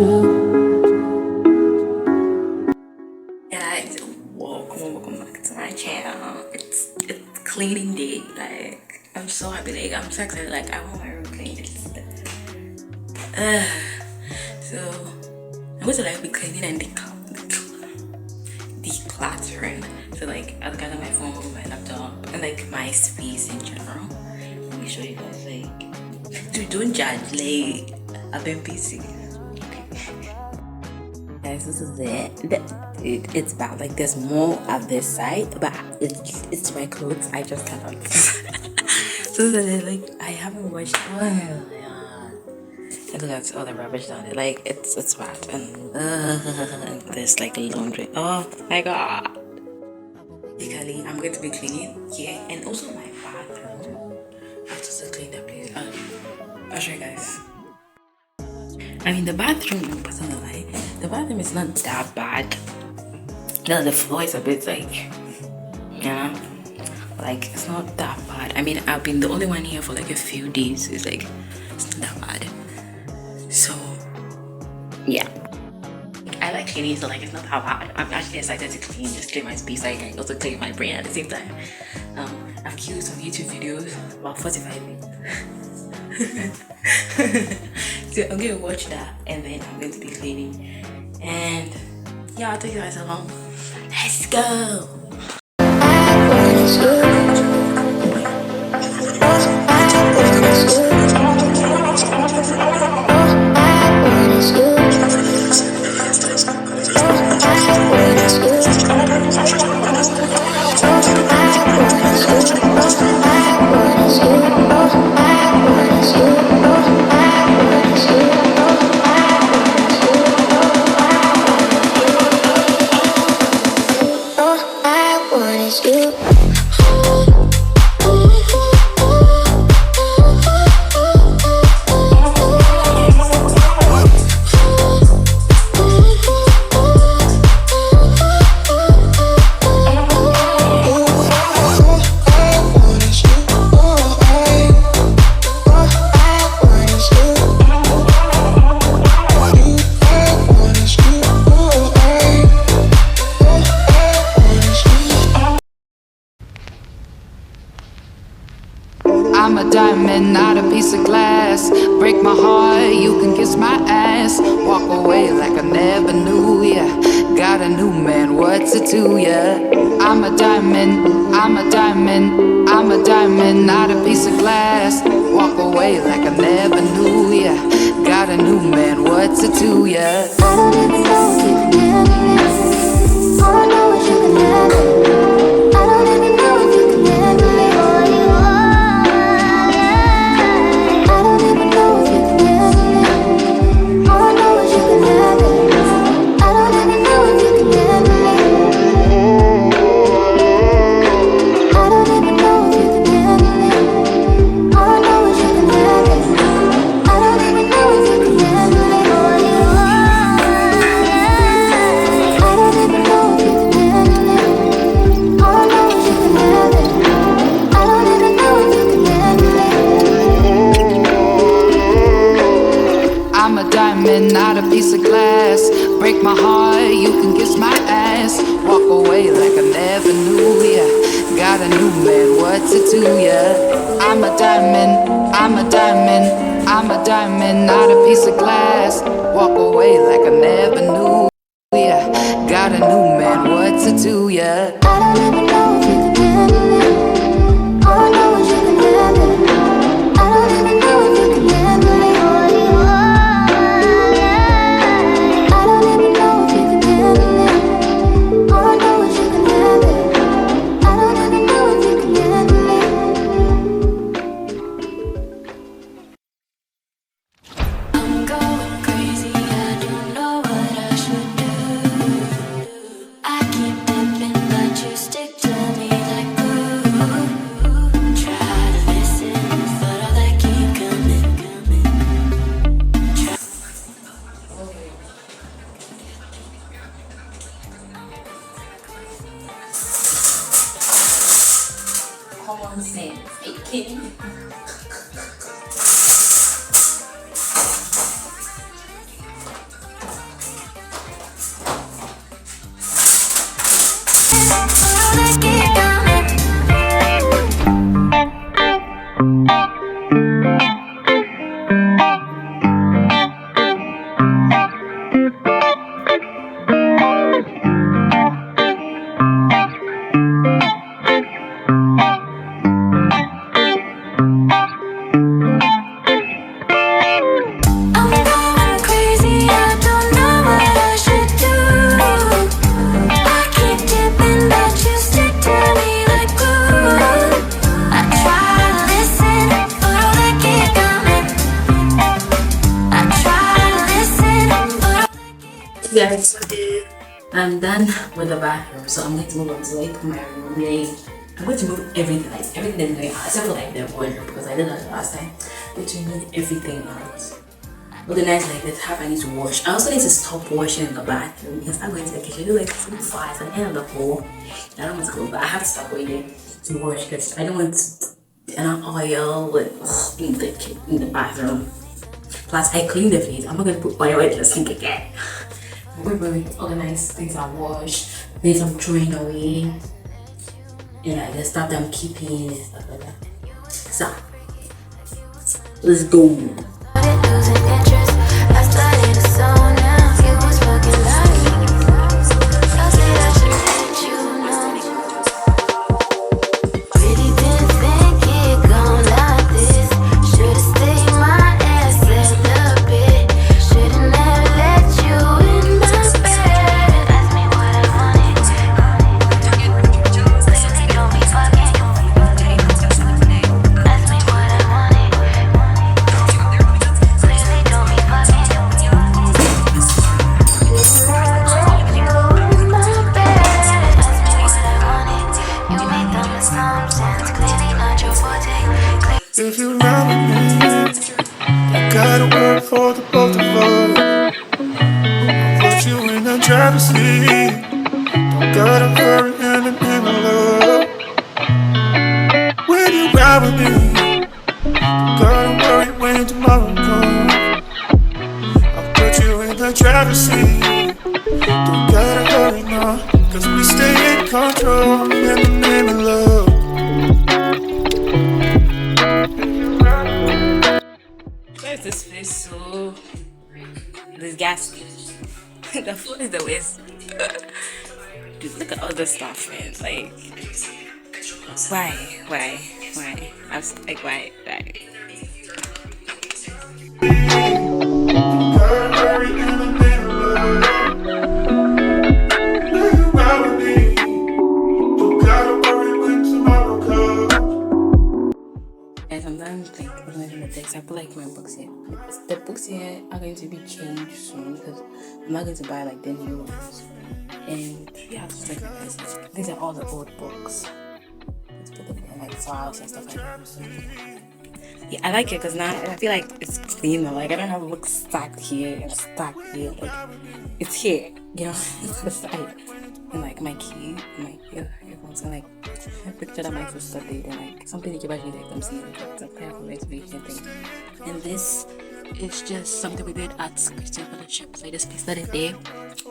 Guys, welcome back to my channel. It's cleaning day. Like, I'm so happy. Like, I'm so excited. Like, I want my room cleaned. So I'm going to like be cleaning and decluttering. So like, I'll gather my phone, my laptop, and like my space in general. Let me show you guys. Like, dude, don't judge. Like, I've been busy. Guys, this is it. It's bad. Like, there's more at this side, but it's my clothes. I just cannot. So like, I haven't washed. Oh my god! And look at all the rubbish down there. Like, it's bad. And there's like laundry. Oh my god! Basically, I'm going to be cleaning here and also my bathroom. I have to clean that place. I'll show you guys. I mean, the bathroom, personally, the bathroom is not that bad. No, the floor is a bit like, yeah, like it's not that bad. I mean, I've been the only one here for like a few days. It's like, it's not that bad. So, yeah. I like cleaning, so like it's not that bad. I'm actually excited to just clean my space. Like, I also clean my brain at the same time. I've queued some YouTube videos, about 45 minutes. So I'm gonna watch that and then I'm going to be cleaning, and yeah, I'll take you guys along. Let's go. I'm a diamond, not a piece of glass. Break my heart, you can kiss my ass. Walk away like I never knew ya. Got a new man, what's it to ya? I'm a diamond, I'm a diamond, I'm a diamond, not a piece of glass. Walk away like I never knew ya. Got a new man, what's it to ya? I don't even know if you can handle me. All I know is you can handle me. I don't even know if you can handle me. All you are. I don't even know if you can handle me. All I know is you can handle me. I don't even know if you can handle me. I don't even know if you can handle me. All I know is you can handle me. I don't even know if you can handle me. All you are. I don't even know if you can handle me. All I know is you can handle me. I don't even know if you can handle me. I'm a diamond, not a piece of glass. Break my heart, you can kiss my ass. Walk away like I never knew ya. Got a new man, what's it to ya? I'm a diamond, I'm a diamond, I'm a diamond, not a piece of glass. Walk away like I never knew ya. Got a new man, what's it to ya? I don't even know if you can handle me. All I know is you can handle me. I don't even know if you can handle me. All you are. I don't even know if you can handle me. All I know is you can handle me. I don't even know if you can handle me. I'm going crazy. I don't know what I should do. I keep dipping, but you stick to me like glue. Guys, I'm done with the bathroom, so I'm going to move on to like my room. I'm going to move everything, like everything that's going out, except for like the wardrobe, because I did that last time. I'm going to move everything out. Organize like this. Have I need to wash. I also need to stop washing in the bathroom because I'm going to the kitchen. Do like 2 5 at the end of the pool. I don't want to go, but I have to stop waiting to wash because I don't want an oil with in the bathroom. Plus, I clean the face. I'm not gonna put oil in the sink again. I'm going to organize things I wash, things I'm throwing away, and like the stuff that I'm keeping and stuff like that. So, let's go. Losing interest, I started to zone out. You was fucking lying. I said I should let you know. Really didn't think it gon' like this. Should've stayed my ass at the bed. Should've never let you in my bed. Ask me what I wanted. Clearly don't be fucking. Ask me what I wanted. Clearly don't be fucking. Let you in my bed. Ask me what I wanted. You made dumb assumptions. Clearly not your forte. If you love me, you gotta work for the both of us. Put you in the driver's seat. Don't gotta hurry in the love. When you ride with me, don't gotta worry when tomorrow comes. I'll put you in the driver's seat. Don't gotta hurry now, cause we stay in control in the name of love. Where's this place so this gas the food is the waste. Dude, look at all this stuff, man. Like why I was like why Gotta hurry in the name of love. When you ride with me, don't gotta worry when tomorrow comes. and sometimes like organizing the text. I put like my books here. The books here are going to be changed soon because I'm not going to buy like the new ones. And yeah, just like this. These are all the old books. Let's put them in like files and stuff like that. Yeah, I like it because now I feel like it's cleaner. Like I don't have books stacked here and stacked here. Like it's here, you know, it's on the side. And like my key, my earphones, and like a picture that my sister did, and like something that you actually like I'm seeing like the kind motivation thing. And this is just something we did at Christian Fellowship. So I just pasted it there.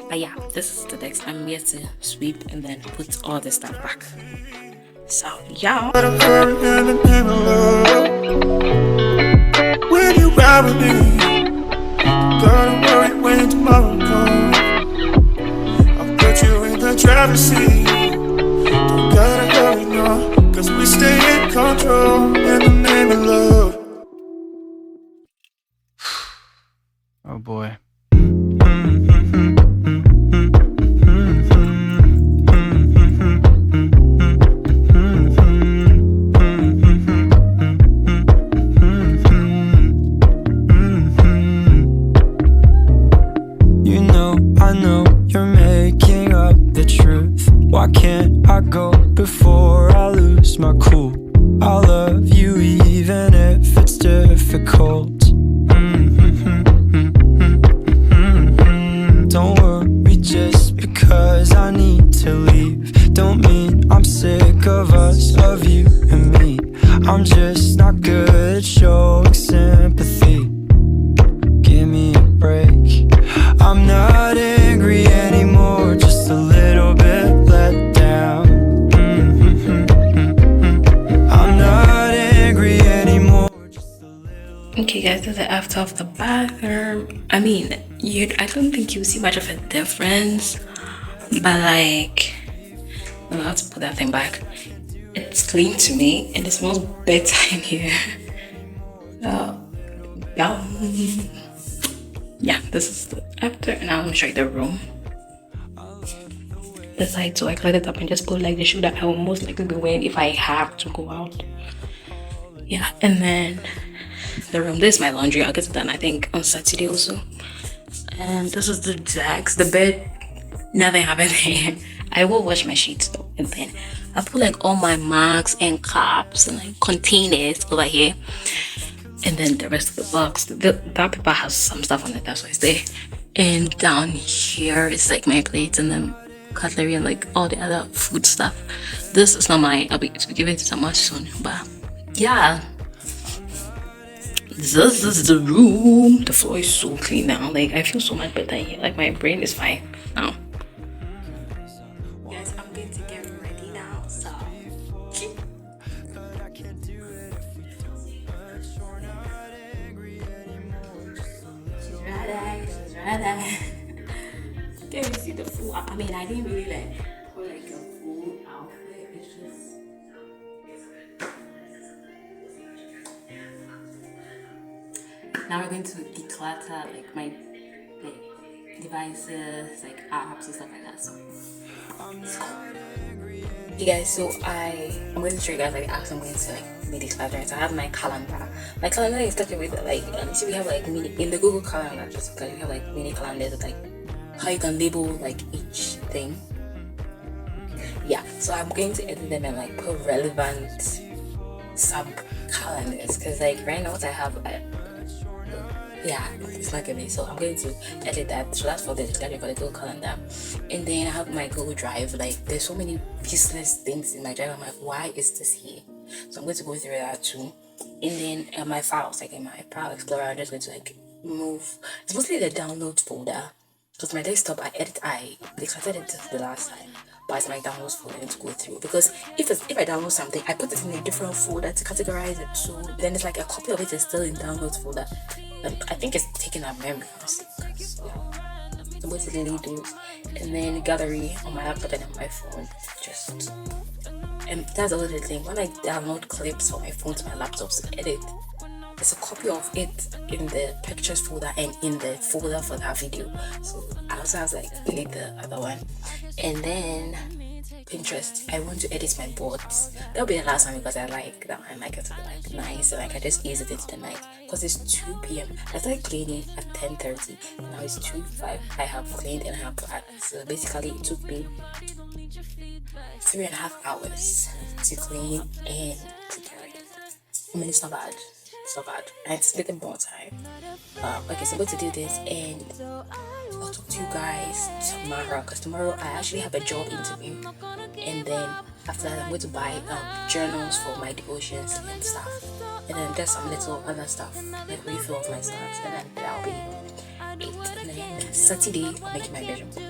But yeah, this is the next. I'm here to sweep and then put all this stuff back. So yeah. Gotta hurry in the name of love. When you ride with me, don't gotta worry when tomorrow comes. I'll put you in the driver's seat. Don't gotta hurry now, cause we stay in control in the name of love. Oh boy. I know you're making up the truth. Why can't I go before I lose my cool? I love you even if it's difficult. Don't worry just because I need to leave. Don't mean I'm sick of us, of you and me. I'm just not good at showing sympathy. Give me a break. I'm not angry anymore, just a little bit let down. I'm not angry anymore, just a little. Okay guys, this is the after of the bathroom. I mean, I don't think you see much of a difference, but like I'll have to put that thing back. It's clean to me and it smells better in here. Yeah, this is the after. Now I'm gonna show you the room. The side, so I cleared it up and just put like the shoe that I will most likely be wearing if I have to go out. Yeah, and then the room. This is my laundry. I'll get it done I think on Saturday also. And this is the desk, the bed. Nothing happened here. I will wash my sheets though, and then I put like all my mugs and cups and like containers over here, and then the rest of the box. That paper has some stuff on it, that's why it's there. And down here is like my plates and then cutlery and like all the other food stuff. This is not mine. I'll be giving it to someone soon, but yeah. This is the room. The floor is so clean now. Like I feel so much better here. Like my brain is fine now. Guys, I'm going to get ready now. So she's ready. Can you see the full? I mean, I didn't really like put like a full outfit. It's just. Now we're going to declutter like my devices, like apps and stuff like that. So, hey guys, so I'm going to show you guys like the apps I'm going to like be decluttering. So I have my calendar. My calendar is started with like see we have like mini in the Google Calendar. Just because we have like mini calendars with like how you can label like each thing. Yeah, so I'm going to edit them and like put relevant sub calendars because like right now what I have. Yeah, it's not gonna be, so I'm going to edit that. So that's for the Google Calendar. And then I have my Google Drive. Like there's so many useless things in my drive. I'm like, why is this here? So I'm going to go through that too. And then my files, like in my File Explorer, I'm just going to like move. It's mostly the downloads folder because my desktop I decluttered it the last time. But it's my downloads folder to go through because if I download something, I put it in a different folder to categorize it. So then it's like a copy of it is still in downloads folder. I think it's taking up memory. So I'm going to delete those, and then gallery on my laptop and on my phone. And that's the other thing. When I download clips from my phone to my laptop to edit, there's a copy of it in the pictures folder and in the folder for that video. So I also have like delete the other one, and then Pinterest. I want to edit my boards. That'll be the last one because I like that one. I like it to be like nice, and like I just ease it into the night because it's 2 p.m. I started cleaning at 10:30. Now it's 2:05. I have cleaned and I have so basically it took me 3.5 hours to clean and to get ready. I mean it's not bad. It's not bad. And it's taking more time. Okay, so I'm going to do this and I'll talk to you guys tomorrow because tomorrow I actually have a job interview, and then after that I'm going to buy journals for my devotions and stuff, and then there's some little other stuff like refill of my stuff, and then that'll be it. And then Saturday I'm making my vision board.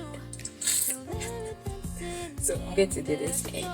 So I'm going to do this and